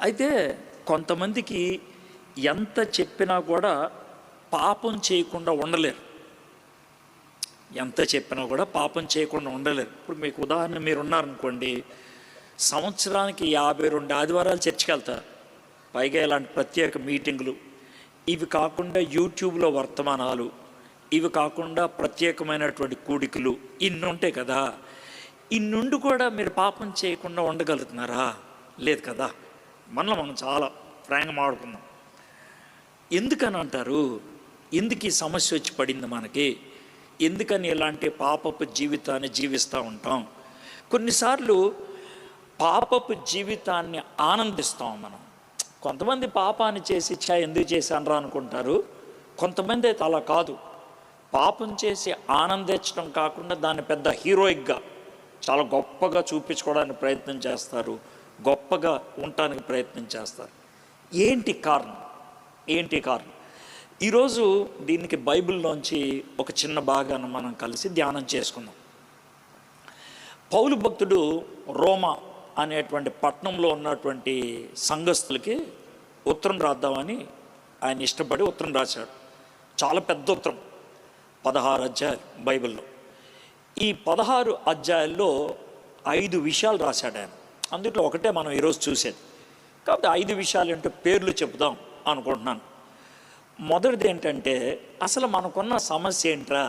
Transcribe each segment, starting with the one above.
అయితే కొంతమందికి ఎంత చెప్పినా కూడా పాపం చేయకుండా ఉండలేరు. ఎంత చెప్పినా కూడా పాపం చేయకుండా ఉండలేరు. ఇప్పుడు మీకు ఉదాహరణ, మీరు ఉన్నారనుకోండి, సంవత్సరానికి 52 ఆదివారాలు చర్చికి వెళ్తారు. పైగా ఇలాంటి ప్రత్యేక మీటింగులు, ఇవి కాకుండా యూట్యూబ్లో వర్తమానాలు, ఇవి కాకుండా ప్రత్యేకమైనటువంటి కూడికలు, ఇన్ని ఉంటాయి కదా. ఇన్నుండి కూడా మీరు పాపం చేయకుండా ఉండగలుగుతున్నారా? లేదు కదా. మనం చాలా ఫ్రాంక్గా మాట్లాడుకున్నాం. ఎందుకని అంటారు? ఎందుకు ఈ సమస్య వచ్చి పడింది మనకి? ఎందుకని ఇలాంటి పాపపు జీవితాన్ని జీవిస్తూ ఉంటాం? కొన్నిసార్లు పాపపు జీవితాన్ని ఆనందిస్తాం మనం. కొంతమంది పాపాన్ని చేసి ఎందుకు చేశానరా అనుకుంటారు. కొంతమంది అయితే అలా కాదు. పాపం చేసి ఆనందించడం కాకుండా దాన్ని పెద్ద హీరోయిక్గా చాలా గొప్పగా చూపించుకోవడానికి ప్రయత్నం చేస్తారు, గొప్పగా ఉండటానికి ప్రయత్నం చేస్తారు. ఏంటి కారణం? ఈరోజు దీనికి బైబిల్లోంచి ఒక చిన్న భాగాన్ని మనం కలిసి ధ్యానం చేసుకుందాం. పౌలు భక్తుడు రోమా అనేటువంటి పట్టణంలో ఉన్నటువంటి సంఘస్థులకి ఉత్తరం రాద్దామని ఆయన ఇష్టపడి ఉత్తరం రాశాడు. చాలా పెద్ద ఉత్తరం, 16 అధ్యాయాలు బైబిల్లో. ఈ 16 అధ్యాయాల్లో 5 విషయాలు రాశాడు ఆయన. అందులో ఒకటే మనం ఈరోజు చూసేది. కాబట్టి 5 విషయాలు ఏంటో పేర్లు చెబుదాం అనుకుంటున్నాను. మొదటిది ఏంటంటే, అసలు మనకున్న సమస్య ఏంట్రా,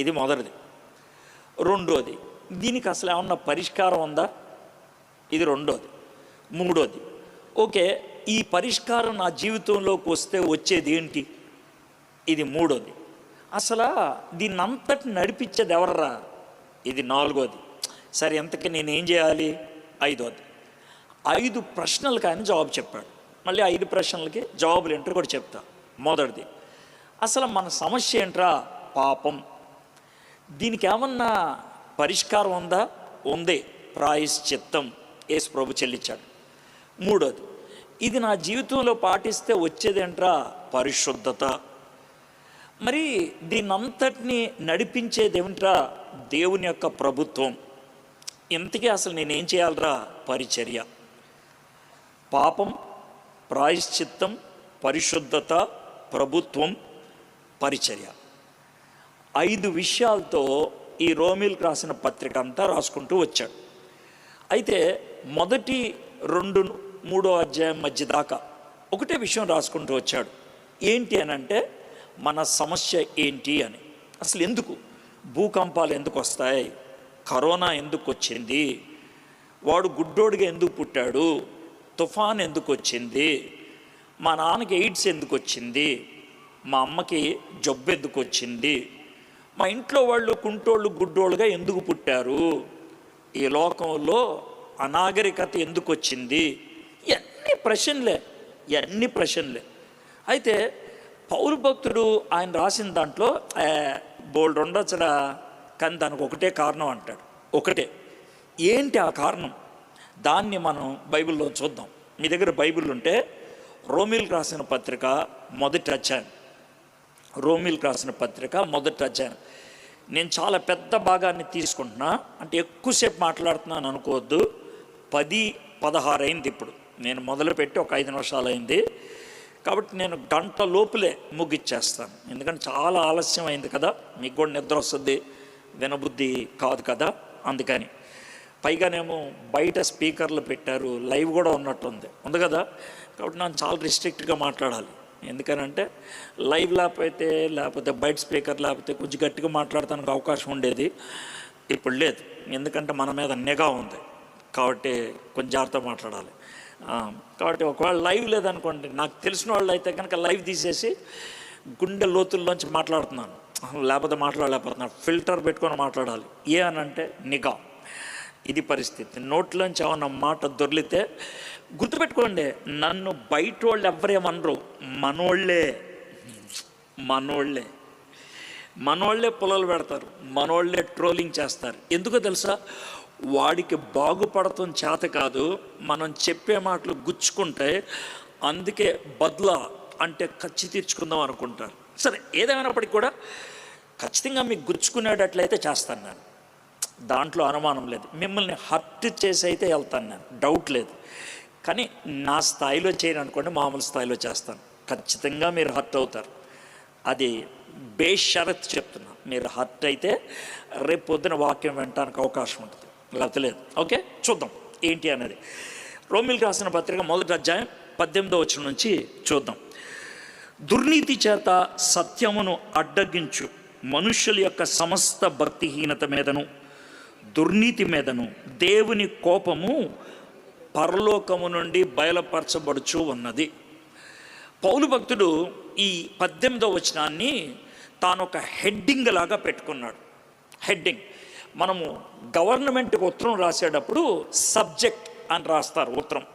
ఇది మొదటిది. రెండోది, దీనికి అసలు ఏమన్నా పరిష్కారం ఉందా, ఇది రెండోది. మూడోది, ఓకే, ఈ పరిష్కారం నా జీవితంలోకి వస్తే వచ్చేది ఏంటి, ఇది మూడోది. అసలు దీన్ని అంతటి నడిపించేది ఎవర్రా, ఇది నాలుగోది. సరే, ఎంతకీ నేనేం చేయాలి, ఐదోది. 5 ప్రశ్నలకు ఆయన జవాబు చెప్పాడు. మళ్ళీ 5 ప్రశ్నలకి జవాబులు ఏంటో కూడా చెప్తా. మొదటిది, అసలు మన సమస్య ఏంట్రా, పాపం. దీనికి ఏమన్నా పరిష్కారం ఉందా? ఉంది, ప్రాయశ్చిత్తం యేసు ప్రభు చెల్లించాడు. మూడోది, ఇది నా జీవితంలో పాటిస్తే వచ్చేదేంట్రా, పరిశుద్ధత. మరి దీనంతటినీ నడిపించేది ఏమిట్రా, దేవుని యొక్క ప్రభుత్వం. ఇంతకీ అసలు నేనేం చేయాలరా, పరిచర్య. పాపం, ప్రాయశ్చిత్తం, పరిశుద్ధత, ప్రభుత్వం, పరిచర్య. 5 విషయాలతో ఈ రోమీలకు రాసిన పత్రిక అంతా రాసుకుంటూ వచ్చాడు. అయితే మొదటి 2-3 అధ్యాయం మధ్య దాకా ఒకటే విషయం రాసుకుంటూ వచ్చాడు. ఏంటి అని అంటే, మన సమస్య ఏంటి అని. అసలు ఎందుకు భూకంపాలు ఎందుకు వస్తాయి, కరోనా ఎందుకు వచ్చింది, వాడు గుడ్డోడిగా ఎందుకు పుట్టాడు, తుఫాన్ ఎందుకు వచ్చింది, మా నాన్నకి ఎయిడ్స్ ఎందుకు వచ్చింది, మా అమ్మకి జబ్బు ఎందుకు వచ్చింది, మా ఇంట్లో వాళ్ళు కుంటోళ్ళు గుడ్డోళ్ళుగా ఎందుకు పుట్టారు, ఈ లోకంలో అనాగరికత ఎందుకు వచ్చింది, ఇవన్నీ ప్రశ్నలే. అయితే పౌలు భక్తుడు ఆయన రాసిన దాంట్లో బోల్డ్ ఉండొచ్చడా, కానీ దానికి ఒకటే కారణం అంటాడు. ఒకటే. ఏంటి ఆ కారణం? దాన్ని మనం బైబిల్లో చూద్దాం. మీ దగ్గర బైబిల్ ఉంటే రోమీలకు రాసిన పత్రిక మొదటి అధ్యాయం. నేను చాలా పెద్ద భాగాన్ని తీసుకుంటున్నా, అంటే ఎక్కువసేపు మాట్లాడుతున్నాను అనుకోవద్దు. 10-16 అయింది ఇప్పుడు. నేను మొదలుపెట్టి ఒక 5 నిమిషాలు అయింది. కాబట్టి నేను గంట లోపులే ముగిచ్చేస్తాను. ఎందుకంటే చాలా ఆలస్యం అయింది కదా, మీకు కూడా నిద్ర వస్తుంది, వినబుద్ధి కాదు కదా. అందుకని పైగానేమో బయట స్పీకర్లు పెట్టారు, లైవ్ కూడా ఉంది కదా. కాబట్టి నేను చాలా రిస్ట్రిక్ట్గా మాట్లాడాలి. ఎందుకనంటే లైవ్ లేకపోతే బయట స్పీకర్ లేకపోతే కొంచెం గట్టిగా మాట్లాడటానికి అవకాశం ఉండేది. ఇప్పుడు లేదు, ఎందుకంటే మన మీద నిఘా ఉంది. కాబట్టి కొంచెం జాగ్రత్తగా మాట్లాడాలి. కాబట్టి ఒకవేళ లైవ్ లేదనుకోండి, నాకు తెలిసిన వాళ్ళు అయితే కనుక లైవ్ తీసేసి గుండె లోతుల్లోంచి మాట్లాడుతున్నాను, లేకపోతే మాట్లాడలేకపోతున్నాను. ఫిల్టర్ పెట్టుకొని మాట్లాడాలి. ఏ అనంటే నిఘా. ఇది పరిస్థితి. నోట్లోంచి ఏమన్నా మాట దొర్లితే గుర్తుపెట్టుకోండి, నన్ను బయట వాళ్ళు ఎవరేమనరు, మనోళ్ళే పొలాలు పెడతారు, మనోళ్ళే ట్రోలింగ్ చేస్తారు. ఎందుకో తెలుసా? వాడికి బాగుపడటం చేత కాదు, మనం చెప్పే మాటలు గుచ్చుకుంటే అందుకే బద్లా అంటే ఖర్చు తీర్చుకుందాం అనుకుంటారు. సరే, ఏదేమైనప్పటికీ కూడా ఖచ్చితంగా మీకు గుచ్చుకునేటట్లయితే చేస్తాను నేను, దాంట్లో అనుమానం లేదు. మిమ్మల్ని హర్ట్ చేసి అయితే వెళ్తాను నేను, డౌట్ లేదు. కానీ నా స్థాయిలో చేయను అనుకోండి, మామూలు స్థాయిలో చేస్తాను, ఖచ్చితంగా మీరు హర్ట్ అవుతారు. అది బేషరత్ చెప్తున్నా. మీరు హర్ట్ అయితే రేపు పొద్దున వాక్యం వినడానికి అవకాశం ఉంటుంది, లేకపోతే లేదు. ఓకే, చూద్దాం ఏంటి అనేది. రోమిలకు రాసిన పత్రిక 1వ అధ్యాయం 18వ వచనం నుంచి చూద్దాం. దుర్నీతి చేత సత్యమును అడ్డగించు మనుష్యుల యొక్క సమస్త భక్తిహీనత మీదను దుర్నీతి మీదను దేవుని కోపము పరలోకము నుండి బయలుపరచబడుచు ఉన్నది. పౌలు భక్తుడు ఈ 18వ వచనాన్ని తాను ఒక హెడ్డింగ్ లాగా పెట్టుకున్నాడు. హెడ్డింగ్, మనము గవర్నమెంట్కి ఉత్తరం రాసేటప్పుడు సబ్జెక్ట్ అని రాస్తారు ఉత్తరం.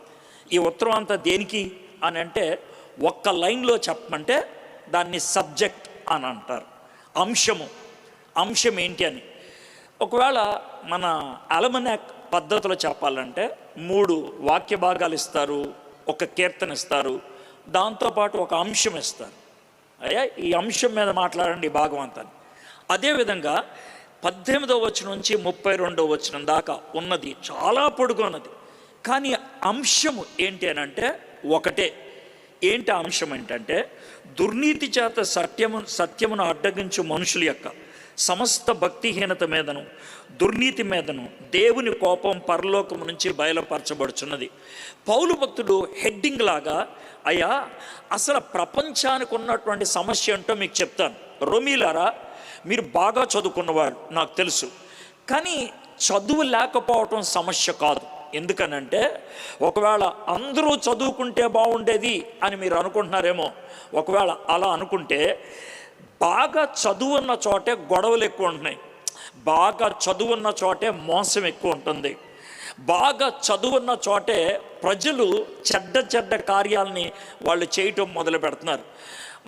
ఈ ఉత్తరం అంతా దేనికి అని అంటే, ఒక్క లైన్లో చెప్పమంటే దాన్ని సబ్జెక్ట్ అని అంటారు. అంశం ఏంటి అని. ఒకవేళ మన అలమనాక్ పద్ధతిలో చెప్పాలంటే 3 వాక్య భాగాలు ఇస్తారు, ఒక కీర్తన ఇస్తారు, దాంతోపాటు ఒక అంశం ఇస్తారు. అయ్యా ఈ అంశం మీద మాట్లాడండి ఈ భాగవంతాన్ని. అదేవిధంగా 18వ వచనం నుంచి 32వ వచనం దాకా ఉన్నది చాలా పొడుగున్నది. కానీ అంశము ఏంటి అని అంటే ఒకటే. ఏంటి అంశం ఏంటంటే, దుర్నీతి చేత సత్యమును అడ్డగించు మనుషుల యొక్క సమస్త భక్తిహీనత మీదను దుర్నీతి మీదను దేవుని కోపం పరలోకము నుంచి బయలుపరచబడుచున్నది. పౌలు భక్తుడు హెడ్డింగ్ లాగా, అయ్యా అసలు ప్రపంచానికి ఉన్నటువంటి సమస్య ఏంటో మీకు చెప్తాను. రోమీలారా, మీరు బాగా చదువుకున్నవాడు నాకు తెలుసు, కానీ చదువు లేకపోవటం సమస్య కాదు. ఎందుకనంటే, ఒకవేళ అందరూ చదువుకుంటే బాగుండేది అని మీరు అనుకుంటున్నారేమో. ఒకవేళ అలా అనుకుంటే, బాగా చదువున్న చోటే గొడవలు ఎక్కువ ఉంటున్నాయి, బాగా చదువున్న చోటే మోసం ఎక్కువ ఉంటుంది, బాగా చదువున్న చోటే ప్రజలు చెడ్డ కార్యాలని వాళ్ళు చేయటం మొదలు పెడుతున్నారు.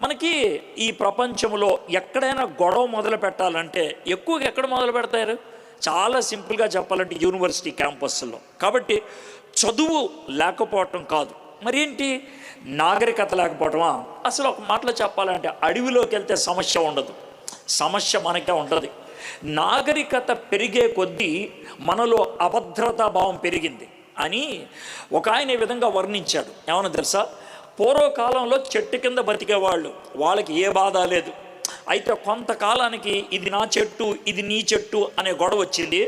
మనకి ఈ ప్రపంచంలో ఎక్కడైనా గొడవ మొదలు పెట్టాలంటే ఎక్కువగా ఎక్కడ మొదలు పెడతారు? చాలా సింపుల్గా చెప్పాలంటే యూనివర్సిటీ క్యాంపస్లో. కాబట్టి చదువు లేకపోవటం కాదు, మరేంటి నాగరికత లేకపోవటమా? అసలు ఒక మాటలో చెప్పాలంటే అడవిలోకి వెళ్తే సమస్య ఉండదు, సమస్య మనకే ఉంటుంది. నాగరికత పెరిగే కొద్దీ మనలో అభద్రతా భావం పెరిగింది అని ఒక ఆయన ఈ విధంగా వర్ణించాడు. ఏమన్నా తెలుసా? పూర్వకాలంలో చెట్టు కింద బతికేవాళ్ళు, వాళ్ళకి ఏ బాధ లేదు. అయితే కొంతకాలానికి ఇది నా చెట్టు ఇది నీ చెట్టు అనే గొడవ వచ్చింది.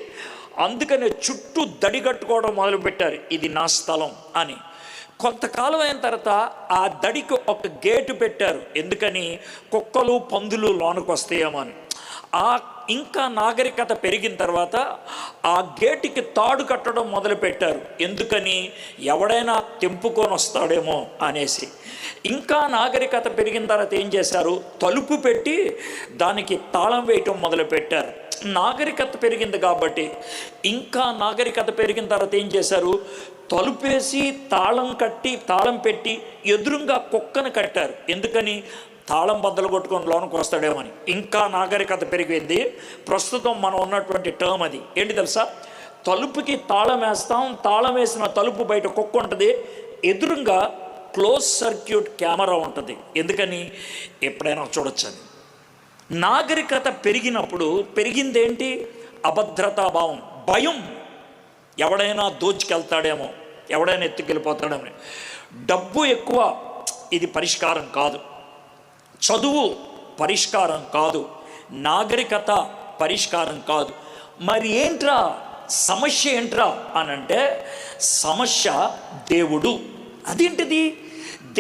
అందుకనే చుట్టూ దడి కట్టుకోవడం మొదలుపెట్టారు, ఇది నా స్థలం అని. కొంతకాలం అయిన తర్వాత ఆ దడికి ఒక గేటు పెట్టారు. ఎందుకని? కుక్కలు పందులు లోనికి వస్తాయేమో అని. ఇంకా నాగరికత పెరిగిన తర్వాత ఆ గేటుకి తాడు కట్టడం మొదలుపెట్టారు. ఎందుకని? ఎవడైనా తెంపుకొని వస్తాడేమో అనేసి. ఇంకా నాగరికత పెరిగిన తర్వాత ఏం చేశారు? తలుపు పెట్టి దానికి తాళం వేయటం మొదలుపెట్టారు. నాగరికత పెరిగింది కాబట్టి ఇంకా నాగరికత పెరిగిన తర్వాత ఏం చేశారు? తలుపేసి తాళం పెట్టి ఎదురుగా కుక్కను కట్టారు. ఎందుకని? తాళం బద్దలు కొట్టుకొని లోనికి వస్తాడేమని. ఇంకా నాగరికత పెరిగింది. ప్రస్తుతం మనం ఉన్నటువంటి టర్మ్ అది ఏంటి తెలుసా? తలుపుకి తాళం వేస్తాం, తాళం వేసిన తలుపు బయట కుక్క ఉంటుంది, ఎదురుగా క్లోజ్ సర్క్యూట్ కెమెరా ఉంటుంది. ఎందుకని? ఎప్పుడైనా చూడొచ్చని. నాగరికత పెరిగినప్పుడు పెరిగిందేంటి? అభద్రతా భావం, భయం, ఎవడైనా దోచుకెళ్తాడేమో, ఎవడైనా ఎత్తుకెళ్ళిపోతాడేమో. డబ్బు ఎక్కువ, ఇది పరిష్కారం కాదు. చదువు పరిష్కారం కాదు. నాగరికత పరిష్కారం కాదు. మరి ఏంట్రా సమస్య? ఏంట్రా అనంటే సమస్య దేవుడు. అదేంటిది?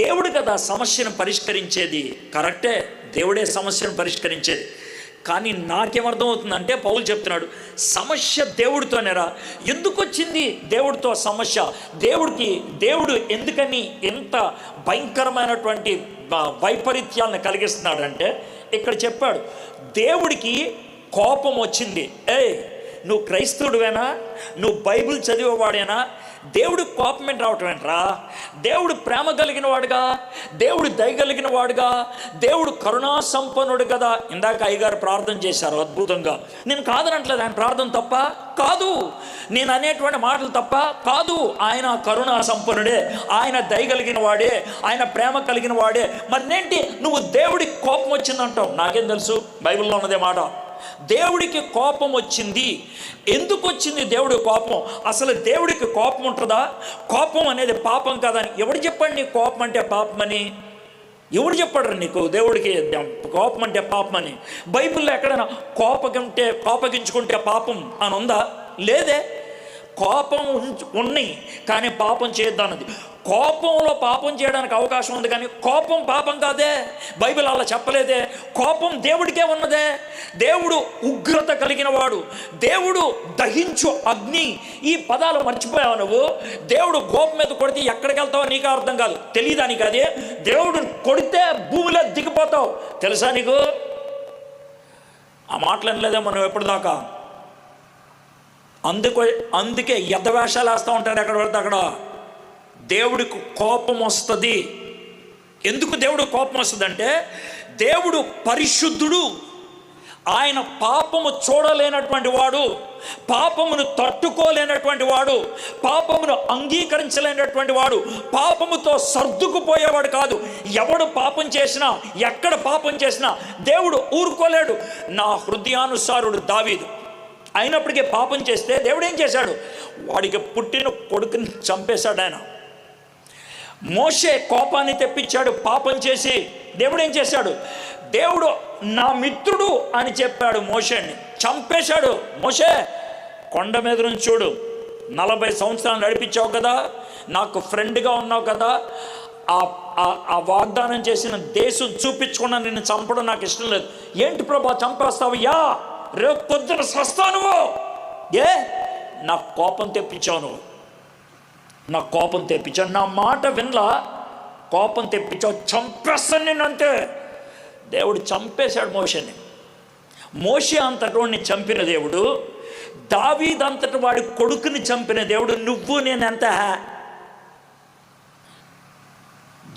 దేవుడు కదా సమస్యను పరిష్కరించేది. కరెక్టే, దేవుడే సమస్యను పరిష్కరించేది. కానీ నాకేమర్థమవుతుందంటే, పౌలు చెప్తున్నాడు సమస్య దేవుడితోనేరా. ఎందుకు వచ్చింది దేవుడితో సమస్య? దేవుడు ఎందుకని ఎంత భయంకరమైనటువంటి వైపరీత్యాలను కలిగిస్తున్నాడంటే, ఇక్కడ చెప్పాడు దేవుడికి కోపం వచ్చింది. నువ్వు క్రైస్తవుడివేనా? నువ్వు బైబిల్ చదివేవాడేనా? దేవుడు కోపం ఏంటి రావటం ఏంట్రా? దేవుడు ప్రేమ కలిగిన వాడుగా, దేవుడు దయగలిగిన వాడుగా, దేవుడు కరుణా సంపన్నుడు కదా. ఇందాక అయ్యగారు ప్రార్థన చేశారు అద్భుతంగా. నేను కాదనట్లేదు, ఆయన ప్రార్థన తప్ప కాదు, నేను అనేటువంటి మాటలు తప్ప కాదు. ఆయన కరుణా సంపన్నుడే, ఆయన దయగలిగిన వాడే, ఆయన ప్రేమ కలిగిన వాడే. మరి నేంటి నువ్వు దేవుడికి కోపం వచ్చిందంటావు? నాకేం తెలుసు? బైబిల్లో ఉన్నదే మాట. దేవుడికి కోపం వచ్చింది. ఎందుకు వచ్చింది దేవుడి కోపం? అసలు దేవుడికి కోపం ఉంటుందా? కోపం అనేది పాపం కాదని ఎవడు చెప్పాడు నీకు కోపం అంటే పాపం అని? ఎవడు చెప్పాడు నీకు దేవుడికి కోపం అంటే పాపం అని? బైబిల్లో ఎక్కడైనా కోపగించుకుంటే పాపం అని ఉందా? లేదే. కోపం ఉన్నాయి కానీ పాపం చేయొద్దన్నది. కోపంలో పాపం చేయడానికి అవకాశం ఉంది కానీ కోపం పాపం కాదే. బైబిల్ అలా చెప్పలేదే. కోపం దేవుడికే ఉన్నదే. దేవుడు ఉగ్రత కలిగిన వాడు, దేవుడు దహించు అగ్ని. ఈ పదాలు మర్చిపోయావు నువ్వు. దేవుడు కోపం మీద కొడితే ఎక్కడికి వెళ్తావో నీకు అర్థం కాదు. తెలియదా నీకు? అదే దేవుడు కొడితే భూమిలో దిగిపోతావు. తెలుసా నీకు? ఆ మాటలు అనలేదే మనం ఎప్పటిదాకా. అందుకే యథవేషాలు వేస్తూ ఉంటారు ఎక్కడ పడితే అక్కడ. దేవుడికి కోపం వస్తుంది. ఎందుకు దేవుడు కోపం వస్తుందంటే దేవుడు పరిశుద్ధుడు. ఆయన పాపము చూడలేనటువంటి వాడు, పాపమును తట్టుకోలేనటువంటి వాడు, పాపమును అంగీకరించలేనటువంటి వాడు, పాపముతో సర్దుకుపోయేవాడు కాదు. ఎవడు పాపం చేసినా, ఎక్కడ పాపం చేసినా దేవుడు ఊరుకోలేడు. నా హృదయానుసారుడు దావీదు అయినప్పటికీ పాపం చేస్తే దేవుడు ఏం చేశాడు? వాడికి పుట్టిన కొడుకుని చంపేశాడు ఆయన. మోషే కోపాన్ని తెప్పించాడు పాపం చేసి. దేవుడు ఏం చేశాడు? దేవుడు నా మిత్రుడు అని చెప్పాడు, మోషేని చంపేశాడు. మోషే కొండ మీద నుంచి చూడు, 40 సంవత్సరాలు నడిపించావు కదా, నాకు ఫ్రెండ్గా ఉన్నావు కదా, ఆ వాగ్దానం చేసిన దేశం చూపించకుండా నిన్ను చంపడం నాకు ఇష్టం లేదు. ఏంటి ప్రభా చంపేస్తావు? యా, రేపు పొద్దున సస్తాను. ఏ నా కోపం తెప్పించావు నువ్వు, నా కోపం తెప్పించావు, నా మాట వినలా, కోపం తెప్పించావు, చంపేస్తాను నేను అంతే. దేవుడు చంపేశాడు మోషేని. మోషే అంతటి చంపిన దేవుడు, దావీదు అంతటి వాడి కొడుకుని చంపిన దేవుడు. నువ్వు నేను ఎంత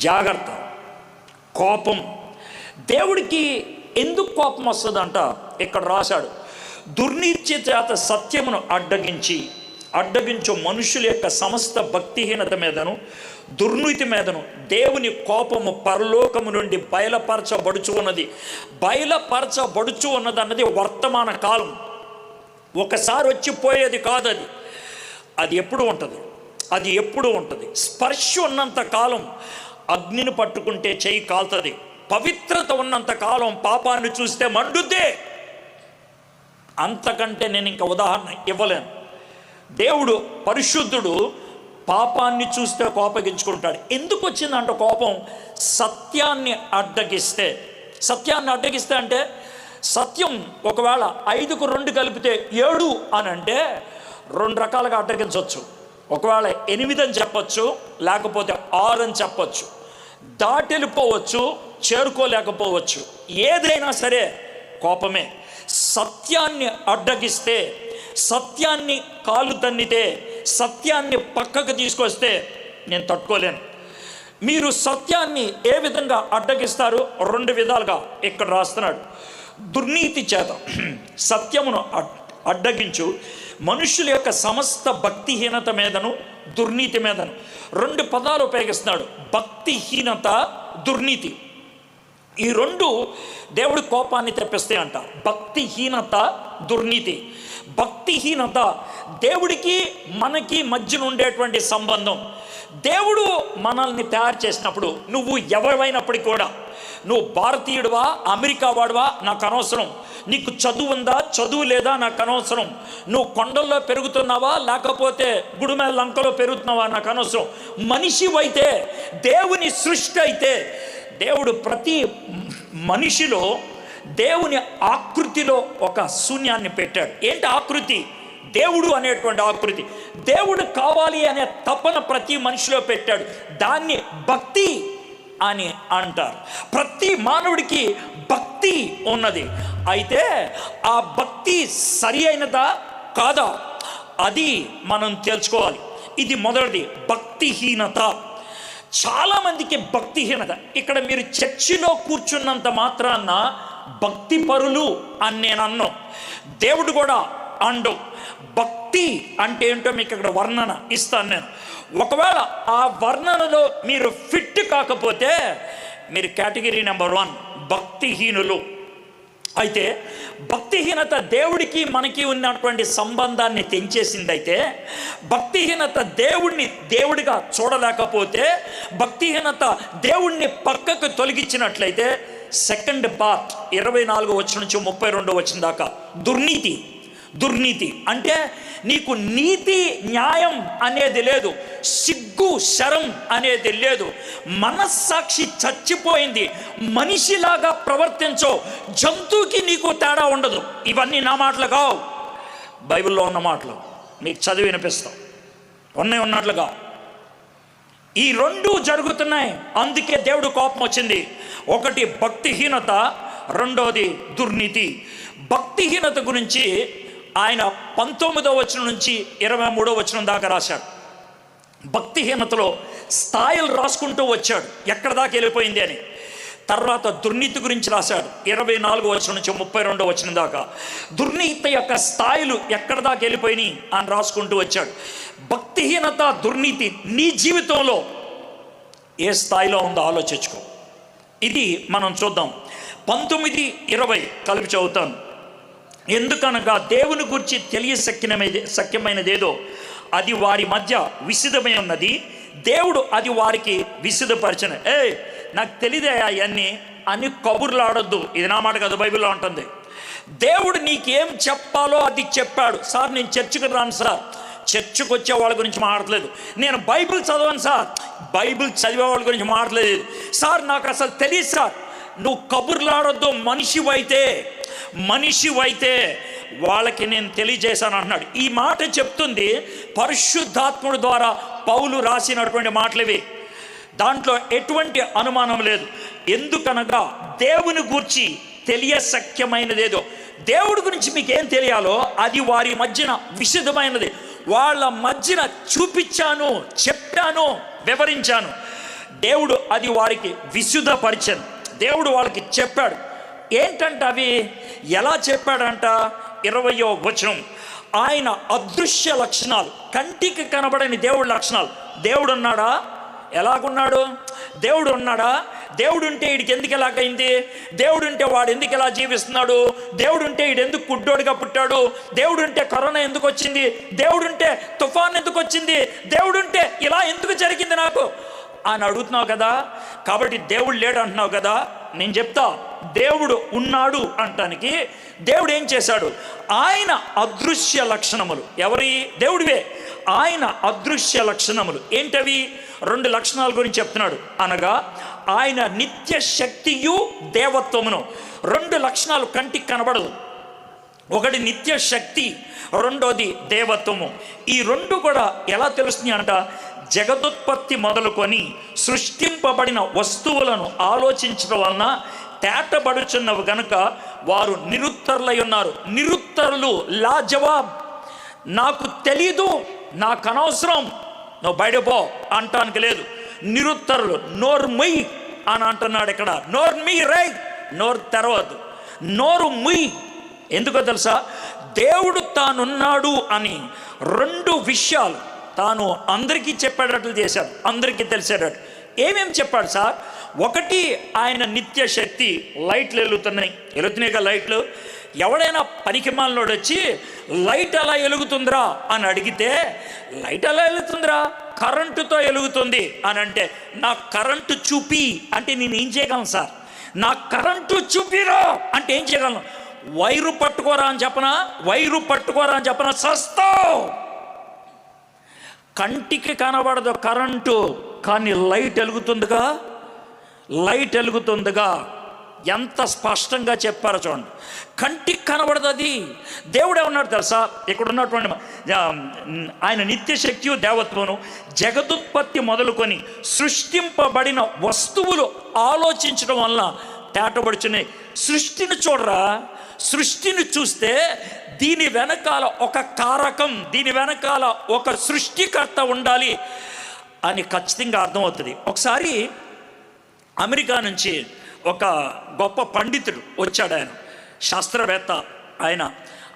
జాగ్రత్త. కోపం దేవుడికి ఎందుకు కోపం వస్తుందంట? ఇక్కడ రాశాడు, దుర్నీతి చేత సత్యమును అడ్డగించు మనుషుల యొక్క సమస్త భక్తిహీనత మీదను దుర్నీతి మీదను దేవుని కోపము పరలోకము నుండి బయలుపరచబడుచు ఉన్నది అన్నది వర్తమాన కాలం. ఒకసారి వచ్చిపోయేది కాదు. అది ఎప్పుడు ఉంటుంది. స్పర్శ ఉన్నంత కాలం అగ్నిని పట్టుకుంటే చెయ్యి కాలుతుంది. పవిత్రత ఉన్నంత కాలం పాపాన్ని చూస్తే మండుద్దే. అంతకంటే నేను ఇంకా ఉదాహరణ ఇవ్వలేను. దేవుడు పరిశుద్ధుడు, పాపాన్ని చూస్తే కోపగించుకుంటాడు. ఎందుకు వచ్చిందంట కోపం? సత్యాన్ని అడ్డగిస్తే అంటే సత్యం ఒకవేళ 5కు 2 కలిపితే 7 అని అంటే 2 రకాలుగా అడ్డగించవచ్చు. ఒకవేళ 8 అని చెప్పచ్చు, లేకపోతే 6 అని చెప్పచ్చు. దాటెళ్ళిపోవచ్చు, చేరుకోలేకపోవచ్చు. ఏదైనా సరే కోపమే. సత్యాన్ని అడ్డగిస్తే, సత్యాన్ని కాలు తన్నితే, సత్యాన్ని పక్కకు తీసుకొస్తే నేను తట్టుకోలేను. మీరు సత్యాన్ని ఏ విధంగా అడ్డగిస్తారు? 2 విధాలుగా ఇక్కడ రాస్తున్నాడు. దుర్నీతి చేత సత్యమును అడ్డగించు మనుషుల యొక్క సమస్త భక్తిహీనత మీదను దుర్నీతి మీదను. 2 పదాలు ఉపయోగిస్తున్నాడు, భక్తిహీనత, దుర్నీతి. ఈ 2 దేవుడి కోపాన్ని తెప్పిస్తాయి అంట. భక్తిహీనత, దుర్నీతి. భక్తిహీనత దేవుడికి మనకి మధ్యన ఉండేటువంటి సంబంధం. దేవుడు మనల్ని తయారు చేసినప్పుడు, నువ్వు ఎవరైనప్పటికీ కూడా, నువ్వు భారతీయుడివా, అమెరికా వాడివా, నాకు అనవసరం. నీకు చదువు ఉందా, చదువు లేదా, నాకు అనవసరం. నువ్వు కొండల్లో పెరుగుతున్నావా, లేకపోతే గుడిమేల లంకలో పెరుగుతున్నావా, నాకు అనవసరం. మనిషివైతే, దేవుని సృష్టి అయితే, దేవుడు ప్రతి మనిషిలో దేవుని ఆకృతిలో ఒక శూన్యాన్ని పెట్టాడు. ఏంటి ఆకృతి? దేవుడు అనేటువంటి ఆకృతి. దేవుడు కావాలి అనే తపన ప్రతి మనిషిలో పెట్టాడు. దాన్ని భక్తి అని అంటారు. ప్రతి మానవుడికి భక్తి ఉన్నది. అయితే ఆ భక్తి సరి అయినదా కాదా అది మనం తెలుసుకోవాలి. ఇది మొదటిది, భక్తిహీనత. చాలామందికి భక్తిహీనత. ఇక్కడ మీరు చర్చిలో కూర్చున్నంత మాత్రాన భక్తి పరులు అని నేను అన్నాను. దేవుడు కూడా అండు. భక్తి అంటే ఏంటో మీకు ఇక్కడ వర్ణన ఇస్తాను నేను. ఒకవేళ ఆ వర్ణనలో మీరు ఫిట్ కాకపోతే మీరు కేటగిరీ నెంబర్ 1 భక్తిహీనులు. అయితే భక్తిహీనత దేవుడికి మనకి ఉన్నటువంటి సంబంధాన్ని తెంచేసిందైతే, భక్తిహీనత దేవుణ్ణి దేవుడిగా చూడలేకపోతే, భక్తిహీనత దేవుణ్ణి పక్కకు తొలగించినట్లయితే, సెకండ్ పార్ట్ 24 వచనం నుంచి 32 వచనం దాకా దుర్నీతి అంటే నీకు నీతి న్యాయం అనేది లేదు, సిగ్గు శరం అనేది లేదు, మనస్సాక్షి చచ్చిపోయింది, మనిషిలాగా ప్రవర్తించో, జంతువుకి నీకు తేడా ఉండదు. ఇవన్నీ నా మాటలు కావు, బైబిల్లో ఉన్న మాటలు మీకు చదివి వినిపిస్తాం. ఉన్నట్లుగా ఈ రెండు జరుగుతున్నాయి. అందుకే దేవుడు కోపం వచ్చింది. ఒకటి భక్తిహీనత, రెండోది దుర్నీతి. భక్తిహీనత గురించి ఆయన 19వ వచనం నుంచి 23వ వచనం దాకా రాశాడు. భక్తిహీనతలో స్థాయిలు రాసుకుంటూ వచ్చాడు, ఎక్కడ దాకా వెళ్ళిపోయింది అని. తర్వాత దుర్నీతి గురించి రాశాడు 24వ వచనం నుంచి 32వ వచనం దాకా. దుర్నీతి యొక్క స్థాయిలు ఎక్కడ దాకా వెళ్ళిపోయినాయి అని రాసుకుంటూ వచ్చాడు. భక్తిహీనత, దుర్నీతి నీ జీవితంలో ఏ స్థాయిలో ఉందో ఆలోచించుకో. ఇది మనం చూద్దాం. 19, 20 కలిపి చదువుతాను. ఎందుకనగా దేవుని గురించి సఖ్యమైనదేదో అది వారి మధ్య విసిదమై ఉన్నది, దేవుడు అది వారికి విసిదపరచను. నాకు తెలియదే అవన్నీ అని కబుర్లు ఆడొద్దు. ఇది నా మాట కాదు, బైబిల్లో ఉంటుంది. దేవుడు నీకేం చెప్పాలో అది చెప్పాడు. సార్ నేను చర్చికి రాను సార్, చర్చికి వచ్చే వాళ్ళ గురించి మాట్లాడలేదు. నేను బైబిల్ చదవను సార్, బైబిల్ చదివే వాళ్ళ గురించి మాట్లాడలేదు సార్, నాకు అసలు తెలియదు సార్. నువ్వు కబుర్లాడొద్దు. మనిషివైతే వాళ్ళకి నేను తెలియజేశాను అంటున్నాడు. ఈ మాట చెప్తుంది పరిశుద్ధాత్ముడు ద్వారా పౌలు రాసినటువంటి మాటలవి. దాంట్లో ఎటువంటి అనుమానం లేదు. ఎందుకనగా దేవుని గురించి తెలియశక్యమైనదేదో, దేవుడి గురించి మీకేం తెలియాలో అది వారి మధ్యన విశదమైనది. వాళ్ళ మధ్యన చూపించాను, చెప్పాను, వివరించాను. దేవుడు అది వారికి విశుద్ధపరిచాను. దేవుడు వాళ్ళకి చెప్పాడు. ఏంటంట అవి? ఎలా చెప్పాడంట? 20వ వచనం. ఆయన అదృశ్య లక్షణాలు, కంటికి కనబడని దేవుడి లక్షణాలు. దేవుడు ఉన్నాడా? ఎలాగున్నాడు? దేవుడు ఉన్నాడా? దేవుడు ఉంటే వీడికి ఎందుకు ఎలాగైంది? దేవుడు ఉంటే వాడు ఎందుకు ఎలా జీవిస్తున్నాడు? దేవుడు ఉంటే వీడు ఎందుకు గుడ్డోడిగా పుట్టాడు? దేవుడు ఉంటే కరోనా ఎందుకు వచ్చింది? దేవుడు ఉంటే తుఫాన్ ఎందుకు వచ్చింది? దేవుడు ఉంటే ఇలా ఎందుకు జరిగింది నాకు అని అడుగుతున్నావు కదా. కాబట్టి దేవుడు లేడు అంటున్నావు కదా. నేను చెప్తా, దేవుడు ఉన్నాడు అంటానికి దేవుడు ఏం చేశాడు? ఆయన అదృశ్య లక్షణములు. ఎవరి? దేవుడివే. ఆయన అదృశ్య లక్షణములు ఏంటవి? 2 లక్షణాల గురించి చెప్తున్నాడు. అనగా ఆయన నిత్య శక్తియు దేవత్వమును. 2 లక్షణాలు కంటికి కనబడదు. ఒకటి నిత్య శక్తి, రెండోది దేవత్వము. ఈ 2 కూడా ఎలా తెలుస్తుంది అంట? జగదుత్పత్తి మొదలుకొని సృష్టింపబడిన వస్తువులను ఆలోచించడం వలన తేటబడుచున్నవి గనుక వారు నిరుత్తరులై ఉన్నారు. నిరుత్తరులు, లా జవాబ్, నాకు తెలీదు, నాకు అనవసరం, నువ్వు బయటపో అంటానికి లేదు. నిరుత్తరులు. నోరు ముయ్ అని అంటున్నాడు ఇక్కడ. నోరు మీ రై, నోరు తెరవద్దు, నోరు ముయ్. ఎందుకో తెలుసా? దేవుడు తానున్నాడు అని 2 విషయాలు తాను అందరికీ చెప్పేటట్లు చేశాడు, అందరికీ తెలిసేటట్టు. ఏమేమి చెప్పాడు సార్? ఒకటి, ఆయన నిత్య శక్తి. లైట్లు వెలుగుతున్నాయి కదా లైట్లు. ఎవడైనా పనికిమాలినోడు వచ్చి లైట్ ఎలా వెలుగుతుందిరా అని అడిగితే, లైట్ ఎలా వెలుగుతుందిరా? కరెంటుతో వెలుగుతుంది అని అంటే, నా కరెంటు చూపి అంటే నేను ఏం చేయగలను సార్? నా కరెంటు చూపిరా అంటే ఏం చేయగలను? వైరు పట్టుకోరా అని చెప్పనా? సస్తావు. కంటికి కనబడదు కరెంటు, కానీ లైట్ వెలుగుతుందిగా. ఎంత స్పష్టంగా చెప్పారో చూడండి. కంటికి కనబడదు అది. దేవుడు ఏమన్నాడు తెలుసా? ఇక్కడ ఉన్నటువంటి ఆయన నిత్య శక్తియు దేవత్వను జగదుత్పత్తి మొదలుకొని సృష్టింపబడిన వస్తువులు ఆలోచించడం వల్ల తేటబడుచున్నాయి. సృష్టిని చూడరా. సృష్టిని చూస్తే దీని వెనకాల ఒక కారకం, దీని వెనకాల ఒక సృష్టికర్త ఉండాలి అని ఖచ్చితంగా అర్థమవుతుంది. ఒకసారి అమెరికా నుంచి ఒక గొప్ప పండితుడు వచ్చాడు. ఆయన శాస్త్రవేత్త.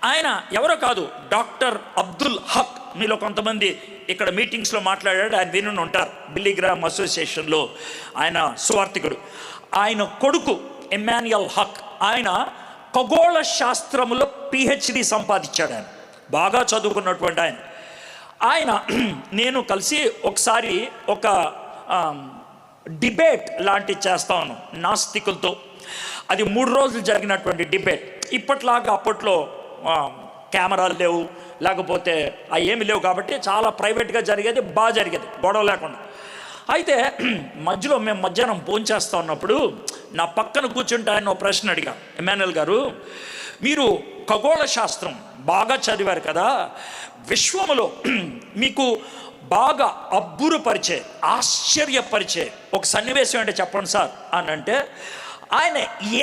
ఆయన ఎవరో కాదు, డాక్టర్ అబ్దుల్ హక్. మీలో కొంతమంది ఇక్కడ మీటింగ్స్లో మాట్లాడాడు, ఆయన విని ఉంటారు. బిల్లీగ్రామ్ అసోసియేషన్లో ఆయన సువార్థికుడు. ఆయన కొడుకు ఎమాన్యుయల్ హక్, ఆయన ఖగోళ శాస్త్రములో పిహెచ్డి సంపాదించాడు. ఆయన బాగా చదువుకున్నటువంటి ఆయన నేను కలిసి ఒకసారి ఒక డిబేట్ లాంటివి చేస్తాను నాస్తికులతో. అది 3 రోజులు జరిగినటువంటి డిబేట్. ఇప్పట్లాగా అప్పట్లో కెమెరాలు లేవు, లేకపోతే అవి ఏమి లేవు, కాబట్టి చాలా ప్రైవేట్గా జరిగేది, బాగా జరిగేది, గొడవ లేకుండా. అయితే మధ్యలో మేము మధ్యాహ్నం భోంచేస్తా ఉన్నప్పుడు నా పక్కన కూర్చుంటే ఆయన ఒక ప్రశ్న అడిగా, ఎమాన్యుల్ గారు, మీరు ఖగోళ శాస్త్రం బాగా చదివారు కదా, విశ్వములో మీకు బాగా అబ్బురపరిచే, ఆశ్చర్యపరిచే ఒక సన్నివేశం అంటే చెప్పండి సార్ అని అంటే, ఆయన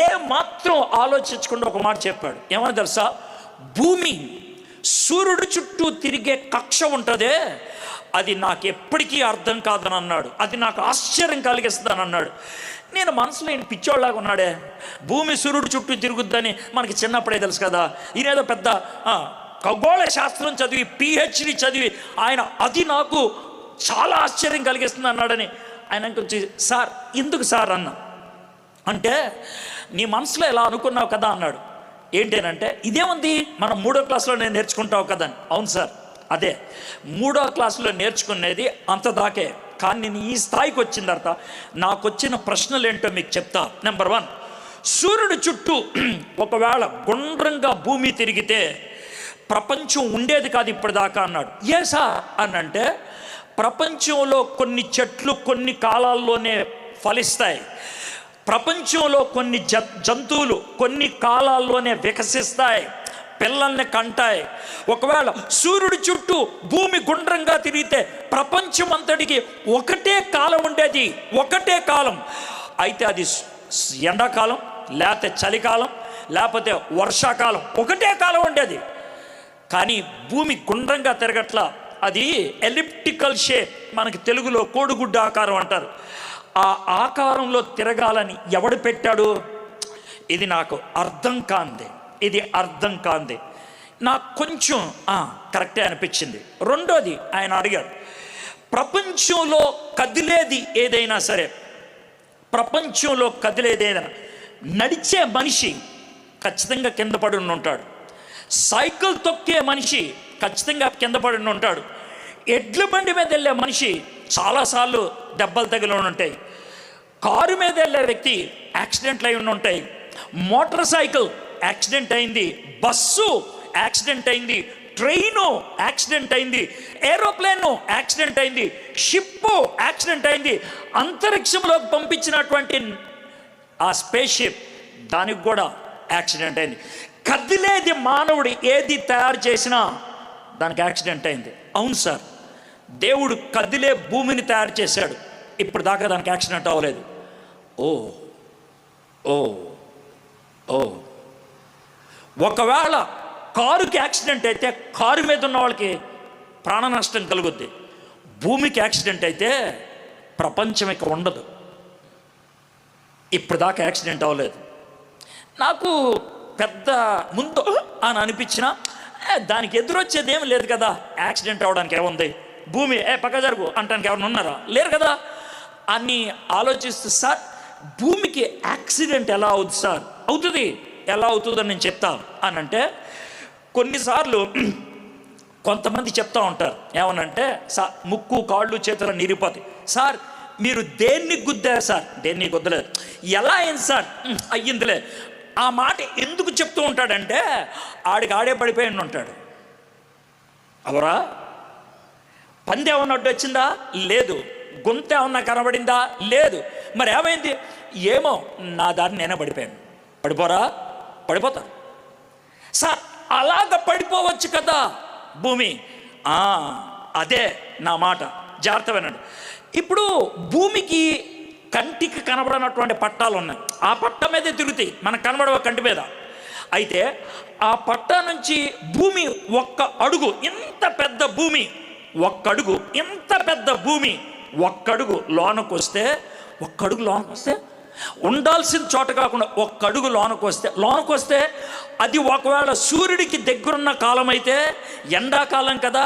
ఏ మాత్రం ఆలోచించకుండా ఒక మాట చెప్పాడు. ఏమని తెలుసా? భూమి సూర్యుడు చుట్టూ తిరిగే కక్ష ఉంటుందే, అది నాకు ఎప్పటికీ అర్థం కాదని అన్నాడు. అది నాకు ఆశ్చర్యం కలిగిస్తుందని అన్నాడు. నేను మనసులో ఈయన పిచ్చోళ్ళలాగా ఉన్నాడే, భూమి సూర్యుడు చుట్టూ తిరుగుద్దని మనకి చిన్నప్పుడే తెలుసు కదా, ఈయనేదో పెద్ద ఖగోళ శాస్త్రం చదివి పిహెచ్డి చదివి ఆయన అది నాకు చాలా ఆశ్చర్యం కలిగిస్తుంది అన్నాడని ఆయన కొంచెం, సార్ ఎందుకు సార్ అన్న అంటే, నీ మనసులో ఎలా అనుకున్నావు కదా అన్నాడు. ఏంటేనంటే, ఇదేముంది మనం 3వ క్లాసులో నేను నేర్చుకుంటావు కదా అని. అవును సార్, అదే 3వ క్లాసులో నేర్చుకునేది అంత దాకే, కానీ నేను ఈ స్థాయికి వచ్చిన తర్వాత నాకు వచ్చిన ప్రశ్నలు ఏంటో మీకు చెప్తా. నెంబర్ 1, సూర్యుడు చుట్టూ ఒకవేళ గుండ్రంగా భూమి తిరిగితే ప్రపంచం ఉండేది కాదు ఇప్పటిదాకా అన్నాడు. ఏ సార్ అని అంటే, ప్రపంచంలో కొన్ని చెట్లు కొన్ని కాలాల్లోనే ఫలిస్తాయి, ప్రపంచంలో కొన్ని జంతువులు కొన్ని కాలాల్లోనే వికసిస్తాయి, పిల్లల్ని కంటాయి. ఒకవేళ సూర్యుడి చుట్టూ భూమి గుండ్రంగా తిరిగితే ప్రపంచం అంతటికి ఒకటే కాలం ఉండేది, ఒకటే కాలం. అయితే అది ఎండాకాలం, లేకపోతే చలికాలం, లేకపోతే వర్షాకాలం, ఒకటే కాలం ఉండేది. కానీ భూమి గుండ్రంగా తిరగట్లా, అది ఎలిప్టికల్ షేప్, మనకి తెలుగులో కోడిగుడ్డ ఆకారం అంటారు. ఆ ఆకారంలో తిరగాలని ఎవడు పెట్టాడు? ఇది నాకు అర్థం కాంది, ఇది అర్థం కాంది. నాకు కొంచెం కరెక్టే అనిపించింది. రెండోది ఆయన అడిగాడు, ప్రపంచంలో కదిలేది ఏదైనా సరే, ప్రపంచంలో కదిలేది ఏదైనా, నడిచే మనిషి ఖచ్చితంగా కింద పడి ఉంటాడు, సైకిల్ తొక్కే మనిషి ఖచ్చితంగా కింద పడి ఉంటాడు, ఎడ్ల బండి మీద వెళ్ళే మనిషి చాలాసార్లు దెబ్బలు తగిలి ఉంటాయి, కారు మీద వెళ్ళే వ్యక్తి యాక్సిడెంట్లు అయి ఉంటాయి, మోటార్ సైకిల్ యాక్సిడెంట్ అయింది, బస్సు యాక్సిడెంట్ అయింది, ట్రైను యాక్సిడెంట్ అయింది, ఏరోప్లేన్ యాక్సిడెంట్ అయింది, షిప్ యాక్సిడెంట్ అయింది, అంతరిక్షంలోకి పంపించినటువంటి ఆ స్పేస్ షిప్ దానికి కూడా యాక్సిడెంట్ అయింది. కదిలేది మానవుడు ఏది తయారు చేసినా దానికి యాక్సిడెంట్ అయింది. అవును సార్, దేవుడు కదిలే భూమిని తయారు చేశాడు, ఇప్పుడు దాకా దానికి యాక్సిడెంట్ అవ్వలేదు. ఓ ఓ ఓ ఒకవేళ కారుకి యాక్సిడెంట్ అయితే కారు మీద ఉన్న వాళ్ళకి ప్రాణ నష్టం కలుగుద్ది, భూమికి యాక్సిడెంట్ అయితే ప్రపంచం ఇక ఉండదు. ఇప్పుడు దాకా యాక్సిడెంట్ అవ్వలేదు. నాకు పెద్ద ముందు అని అనిపించినా దానికి ఎదురొచ్చేది ఏమి లేదు కదా, యాక్సిడెంట్ అవ్వడానికి ఏముంది, భూమి పక్క జరుగు అంటానికి ఎవరైనా ఉన్నారా? లేరు కదా అని ఆలోచిస్తూ, సార్ భూమికి యాక్సిడెంట్ ఎలా అవుతుంది సార్? అవుతుంది, ఎలా అవుతుందని నేను చెప్తాను అని అంటే, కొన్నిసార్లు కొంతమంది చెప్తా ఉంటారు ఏమనంటే, సార్ ముక్కు కాళ్ళు చేతులు నిరిపోతాయి, సార్ మీరు దేన్ని గుద్దారు సార్? దేన్ని గుద్దలేదు. ఎలా అయింది సార్? అయ్యిందిలే. ఆ మాట ఎందుకు చెప్తూ ఉంటాడంటే, ఆడికి ఆడే పడిపోయి ఉంటాడు. అవరా పంది ఏమన్నా అడ్డు వచ్చిందా? లేదు. గుంత ఏమన్నా కనబడిందా? లేదు. మరి ఏమైంది? ఏమో, నా దారి నేనే పడిపోయాను. పడిపోరా? పడిపోతారు సార్. అలాగ పడిపోవచ్చు కదా భూమి. అదే నా మాట, జాగ్రత్త వినండి. ఇప్పుడు భూమికి కంటికి కనబడినటువంటి పట్టాలు ఉన్నాయి, ఆ పట్ట మీదే తిరుగుతాయి, మనకు కనబడవ కంటి మీద. అయితే ఆ పట్ట నుంచి భూమి ఒక్క అడుగు, ఇంత పెద్ద భూమి ఒక్కడుగు, ఇంత పెద్ద భూమి ఒక్కడుగు లోనకు వస్తే ఉండాల్సిన చోట కాకుండా ఒక్కడుగు లోనకు వస్తే అది ఒకవేళ సూర్యుడికి దగ్గరున్న కాలం అయితే ఎండాకాలం కదా,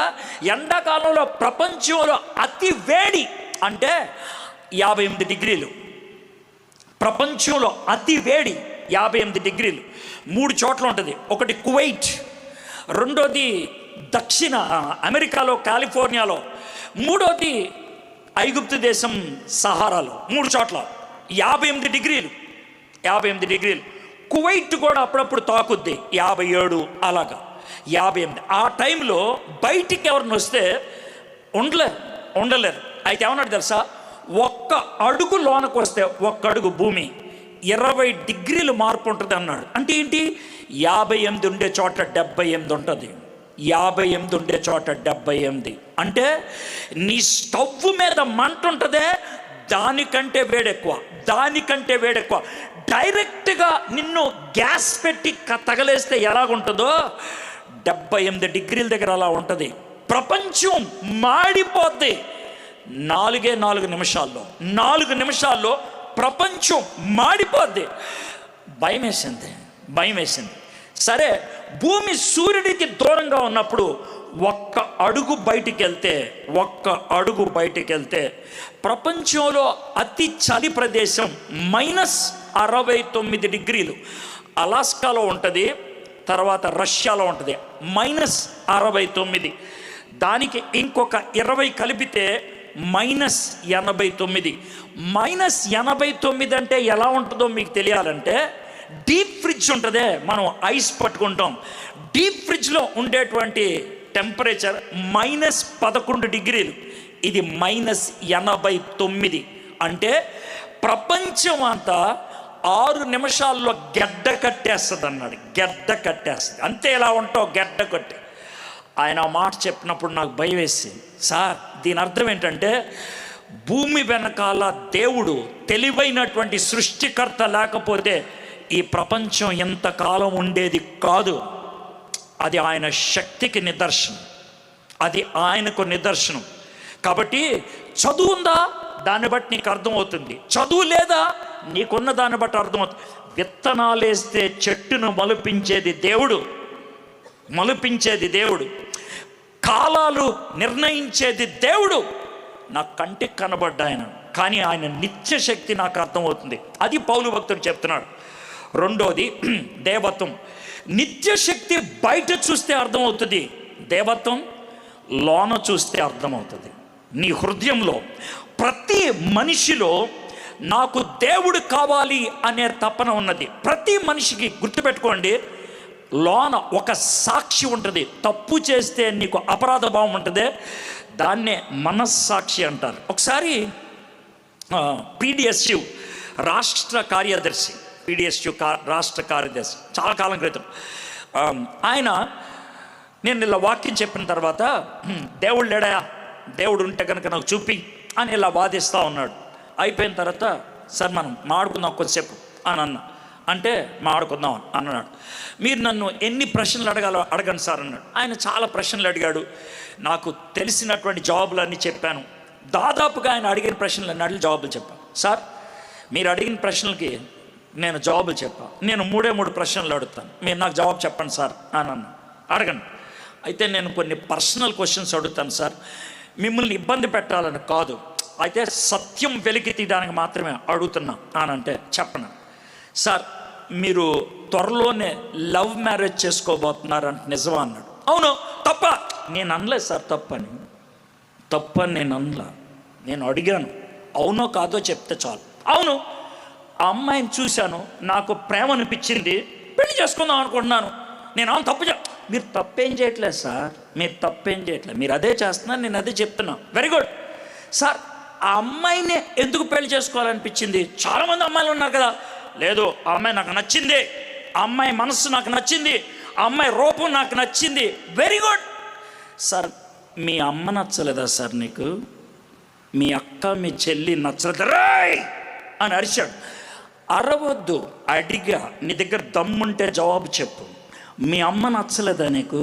ఎండాకాలంలో ప్రపంచంలో అతి వేడి అంటే 58 డిగ్రీలు. ప్రపంచంలో అతి వేడి 58 డిగ్రీలు 3 చోట్ల ఉంటుంది. ఒకటి కువైట్, రెండోది దక్షిణ అమెరికాలో కాలిఫోర్నియాలో, మూడోది ఐగుప్తు దేశం సహారాలో. 3 చోట్ల 58 డిగ్రీలు. కువైట్ కూడా అప్పుడప్పుడు తాకుద్ది 57 అలాగా 58. ఆ టైంలో బయటికి ఎవరిని వస్తే ఉండలేరు. అయితే ఏమన్నాడు తెలుసా, ఒక్క అడుగు లోనకు వస్తే ఒక్క అడుగు భూమి 20 డిగ్రీలు మార్పు ఉంటుంది అన్నాడు. అంటే ఏంటి, 58 ఉండే చోట 78 ఉంటుంది, 58 ఉండే చోట 78. అంటే నీ స్టవ్ మీద మంట ఉంటుందే, దానికంటే వేడెక్కువ. డైరెక్ట్గా నిన్ను గ్యాస్ పెట్టి తగలేస్తే ఎలాగుంటుందో 78 డిగ్రీల దగ్గర అలా ఉంటుంది. ప్రపంచం మాడిపోద్ది 4 నిమిషాల్లో ప్రపంచం మాడిపోద్ది. భయం వేసింది. సరే, భూమి సూర్యుడికి దూరంగా ఉన్నప్పుడు ఒక్క అడుగు బయటికి వెళ్తే ప్రపంచంలో అతి చలి ప్రదేశం -69 డిగ్రీలు అలాస్కాలో ఉంటుంది, తర్వాత రష్యాలో ఉంటుంది -69. దానికి ఇంకొక 20 కలిపితే -89. -89 అంటే ఎలా ఉంటుందో మీకు తెలియాలంటే, డీప్ ఫ్రిడ్జ్ ఉంటుందే, మనం ఐస్ పట్టుకుంటాం, డీప్ ఫ్రిడ్జ్లో ఉండేటువంటి టెంపరేచర్ -11 డిగ్రీలు, ఇది -89. అంటే ప్రపంచం అంతా 6 నిమిషాల్లో గెడ్డ కట్టేస్తుంది అన్నాడు. అంతే, ఎలా ఉంటావు గెడ్డ కట్టి. ఆయన ఆ మాట చెప్పినప్పుడు నాకు భయం వేసింది. సార్, దీని అర్థం ఏంటంటే, భూమి వెనకాల దేవుడు తెలివైనటువంటి సృష్టికర్త లేకపోతే ఈ ప్రపంచం ఎంతకాలం ఉండేది కాదు. అది ఆయన శక్తికి నిదర్శనం, అది ఆయనకు నిదర్శనం. కాబట్టి చదువు ఉందా, దాన్ని బట్టి నీకు అర్థమవుతుంది. చదువు లేదా, నీకున్న దాన్ని బట్టి అర్థమవుతుంది. విత్తనాలు వేస్తే చెట్టును మలిపించేది దేవుడు, కాలాలు నిర్ణయించేది దేవుడు. నా కంటికి కనబడ్డ ఆయన, కానీ ఆయన నిత్య శక్తి నాకు అర్థమవుతుంది. అది పౌలు భక్తుడు చెప్తున్నాడు. రెండోది దేవత్వం. నిత్య శక్తి బయట చూస్తే అర్థమవుతుంది, దేవత్వం లోన చూస్తే అర్థమవుతుంది. నీ హృదయంలో ప్రతి మనిషిలో నాకు దేవుడు కావాలి అనే తపన ఉన్నది. ప్రతి మనిషికి గుర్తుపెట్టుకోండి, లోన ఒక సాక్షి ఉంటుంది. తప్పు చేస్తే నీకు అపరాధ భావం ఉంటుంది, దాన్నే మనస్సాక్షి అంటారు. ఒకసారి PDSU రాష్ట్ర కార్యదర్శి చాలా కాలం క్రితం ఆయన, నేను ఇలా వాక్యం చెప్పిన తర్వాత, దేవుడు లేడా, దేవుడు ఉంటే కనుక నాకు చూపి అని ఇలా వాదిస్తూ ఉన్నాడు. అయిపోయిన తర్వాత, సార్ మనం మాడుకుందాం కొంచెంసేపు అని అంటే మాడుకుందాం అన్నాడు. మీరు నన్ను ఎన్ని ప్రశ్నలు అడగండి సార్ అన్నాడు. ఆయన చాలా ప్రశ్నలు అడిగాడు. నాకు తెలిసినటువంటి జవాబులన్నీ చెప్పాను. దాదాపుగా ఆయన అడిగిన ప్రశ్నలన్నీ అడిగి జవాబులు చెప్పాను. సార్, మీరు అడిగిన ప్రశ్నలకి నేను జవాబులు చెప్పాను. నేను 3 ప్రశ్నలు అడుగుతాను, మీరు నాకు జవాబు చెప్పండి సార్ అని అన్నా. అడగండి. అయితే నేను కొన్ని పర్సనల్ క్వశ్చన్స్ అడుగుతాను సార్, మిమ్మల్ని ఇబ్బంది పెట్టాలని కాదు, అయితే సత్యం వెలికి తీయడానికి మాత్రమే అడుగుతున్నా అని అంటే, చెప్పను సార్, మీరు త్వరలోనే లవ్ మ్యారేజ్ చేసుకోబోతున్నారంటే నిజమా అన్నాడు. అవును. తప్ప? నేను అనలేదు సార్ తప్పని నేను అనలా. నేను అడిగాను, అవునో కాదో చెప్తే చాలు. అవును, ఆ అమ్మాయిని చూశాను, నాకు ప్రేమ అనిపించింది, పెళ్లి చేసుకుందాం అనుకుంటున్నాను. నేను అవును తప్పు మీరు తప్పేం చేయట్లేదు సార్, మీరు అదే చేస్తున్నారు, నేను అదే చెప్తున్నా. వెరీ గుడ్ సార్, ఆ అమ్మాయిని ఎందుకు పెళ్లి చేసుకోవాలనిపించింది? చాలామంది అమ్మాయిలు ఉన్నారు కదా. లేదు, ఆ అమ్మాయి నాకు నచ్చింది, ఆ అమ్మాయి మనస్సు నాకు నచ్చింది, ఆ అమ్మాయి రూపం నాకు నచ్చింది. వెరీ గుడ్ సార్, మీ అమ్మ నచ్చలేదా సార్ నీకు? మీ అక్క మీ చెల్లి నచ్చలేదా రాయ్ అని అరిచాడు. అరవద్దు, అడిగా, నీ దగ్గర దమ్ముంటే జవాబు చెప్పు. మీ అమ్మ నచ్చలేదా నీకు?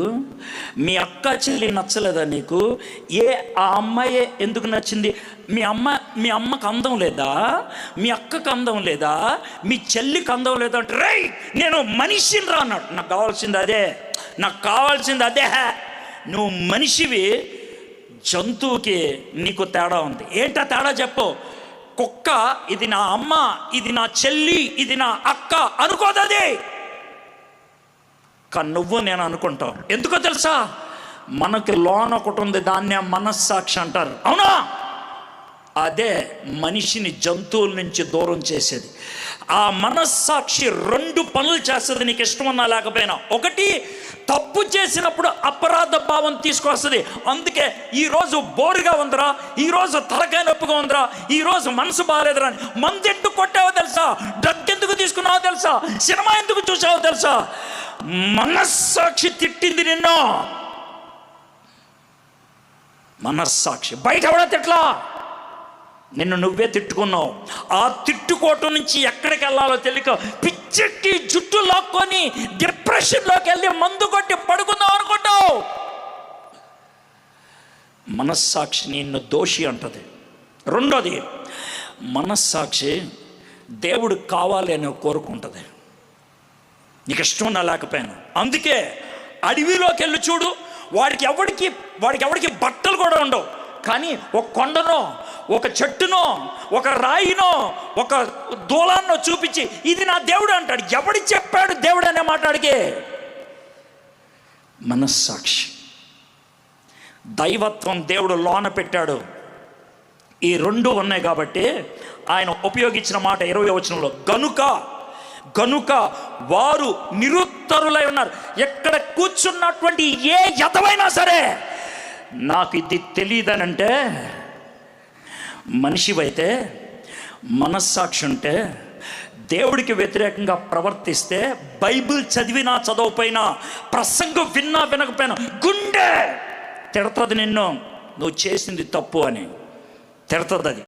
మీ అక్క చెల్లి నచ్చలేదా నీకు? ఆ అమ్మాయి ఎందుకు నచ్చింది? మీ అమ్మకు అందం లేదా? మీ అక్కకు అందం లేదా? మీ చెల్లికి అందం లేదా? అంటే రేయ్, నేను మనిషిని రా అన్నాడు. నాకు కావాల్సింది అదే. నువ్వు మనిషివి, జంతువుకి నీకు తేడా ఉంది. ఏంటా తేడా చెప్పు? కుక్క ఇది నా అమ్మ, ఇది నా చెల్లి, ఇది నా అక్క అనుకోదది. కానీ నువ్వు నేను అనుకుంటావు. ఎందుకో తెలుసా? మనకి లోన ఒకటి ఉంది, దాన్నే మనస్సాక్షి అంటారు. అవునా? అదే మనిషిని జంతువుల నుంచి దూరం చేసేది. ఆ మనస్సాక్షి 2 పనులు చేస్తుంది నీకు ఇష్టమన్నా లేకపోయినా. ఒకటి, తప్పు చేసినప్పుడు అపరాధ భావం తీసుకొస్తుంది. అందుకే ఈరోజు బోరుగా ఉందిరా, ఈరోజు తలకాయ నొప్పిగా ఉందిరా, ఈరోజు మనసు బాగాలేదురా అని మందు ఎందుకు కొట్టావో తెలుసా? డ్రగ్ ఎందుకు తీసుకున్నావో తెలుసా? సినిమా ఎందుకు చూసావో తెలుసా? మనస్సాక్షి తిట్టింది నిన్ను. మనస్సాక్షి. బయట ఎవడో తిట్లా, నిన్ను నువ్వే తిట్టుకున్నావు. ఆ తిట్టుకోవటం నుంచి ఎక్కడికి వెళ్ళాలో తెలియక పిచ్చెట్టి జుట్టు లాక్కొని డిప్రెషన్లోకి వెళ్ళి మందు కొట్టి పడుకుందాం అనుకుంటావు. మనస్సాక్షి నిన్ను దోషి అంటది. రెండోది, మనస్సాక్షి దేవుడు కావాలి అని కోరుకుంటుంది, నీకు ఇష్టం ఉన్నా లేకపోయినా. అందుకే అడవిలోకి వెళ్ళి చూడు, వాడికి ఎవడికి బట్టలు కూడా ఉండవు. కానీ ఒక కొండనో, ఒక చెట్టునో, ఒక రాయినో, ఒక దూలాన్నో చూపించి ఇది నా దేవుడు అంటాడు. ఎవడి చెప్పాడు దేవుడు అనే మాట్లాడికే? మనస్సాక్షి. దైవత్వం దేవుడు లోన పెట్టాడు. ఈ 2 ఉన్నాయి కాబట్టి ఆయన ఉపయోగించిన మాట 20వ వచనంలో, గనుక వారు నిరుత్తరులై ఉన్నారు. ఎక్కడ కూర్చున్నటువంటి ఏ యతమైనా సరే, నాకు ఇది తెలియదనంటే, మనిషివైతే మనస్సాక్షి ఉంటే, దేవుడికి వ్యతిరేకంగా ప్రవర్తిస్తే, బైబిల్ చదివినా చదవకపోయినా, ప్రసంగం విన్నా వినకపోయినా గుండె తిడతది నిన్ను. నువ్వు చేసింది తప్పు అని తిడతది అది.